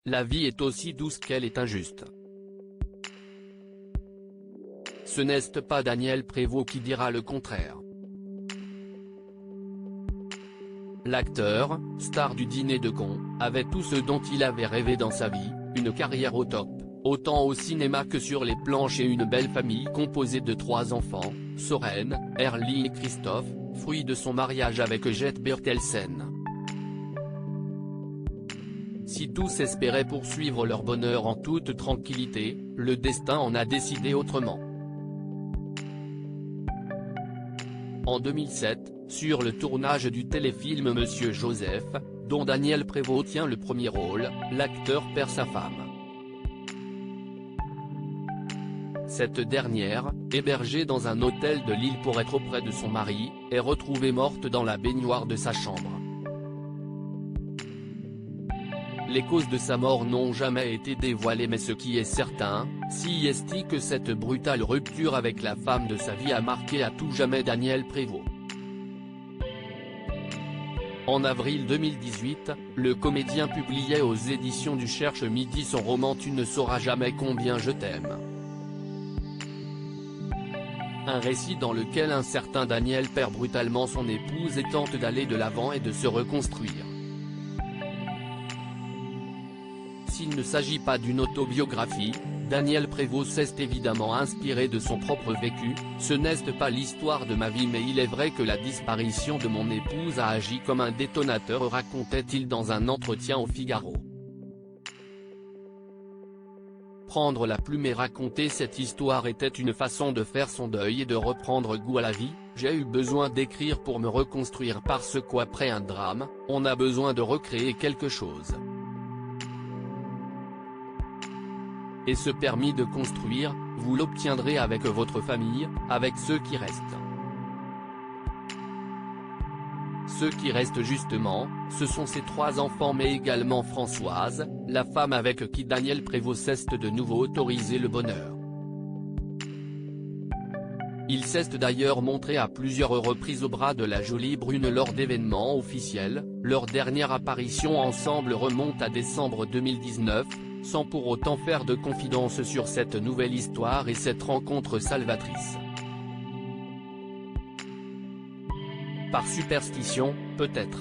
la vie est aussi douce qu'elle est injuste. Ce n'est pas Daniel Prévost qui dira le contraire. L'acteur, star du dîner de cons, avait tout ce dont il avait rêvé dans sa vie, une carrière au top, autant au cinéma que sur les planches et une belle famille composée de 3 enfants, Soren, Erly et Christophe, fruit de son mariage avec Jette Bertelsen. Si tous espéraient poursuivre leur bonheur en toute tranquillité, le destin en a décidé autrement. En 2007, sur le tournage du téléfilm Monsieur Joseph, dont Daniel Prévost tient le premier rôle, l'acteur perd sa femme. Cette dernière, hébergée dans un hôtel de Lille pour être auprès de son mari, est retrouvée morte dans la baignoire de sa chambre. Les causes de sa mort n'ont jamais été dévoilées, mais ce qui est certain, c'est que cette brutale rupture avec la femme de sa vie a marqué à tout jamais Daniel Prévost. En avril 2018, le comédien publiait aux éditions du Cherche Midi son roman Tu ne sauras jamais combien je t'aime. Un récit dans lequel un certain Daniel perd brutalement son épouse et tente d'aller de l'avant et de se reconstruire. S'il ne s'agit pas d'une autobiographie, Daniel Prévost s'est évidemment inspiré de son propre vécu. Ce n'est pas l'histoire de ma vie, mais il est vrai que la disparition de mon épouse a agi comme un détonateur, racontait-il dans un entretien au Figaro. Prendre la plume et raconter cette histoire était une façon de faire son deuil et de reprendre goût à la vie. J'ai eu besoin d'écrire pour me reconstruire parce qu'après un drame, on a besoin de recréer quelque chose. Et ce permis de construire, vous l'obtiendrez avec votre famille, avec ceux qui restent. Ceux qui restent justement, ce sont ses 3 enfants mais également Françoise, la femme avec qui Daniel Prévost s'est de nouveau autorisé le bonheur. Il s'est d'ailleurs montré à plusieurs reprises au bras de la jolie brune lors d'événements officiels. Leur dernière apparition ensemble remonte à décembre 2019, sans pour autant faire de confidence sur cette nouvelle histoire et cette rencontre salvatrice. Par superstition, peut-être.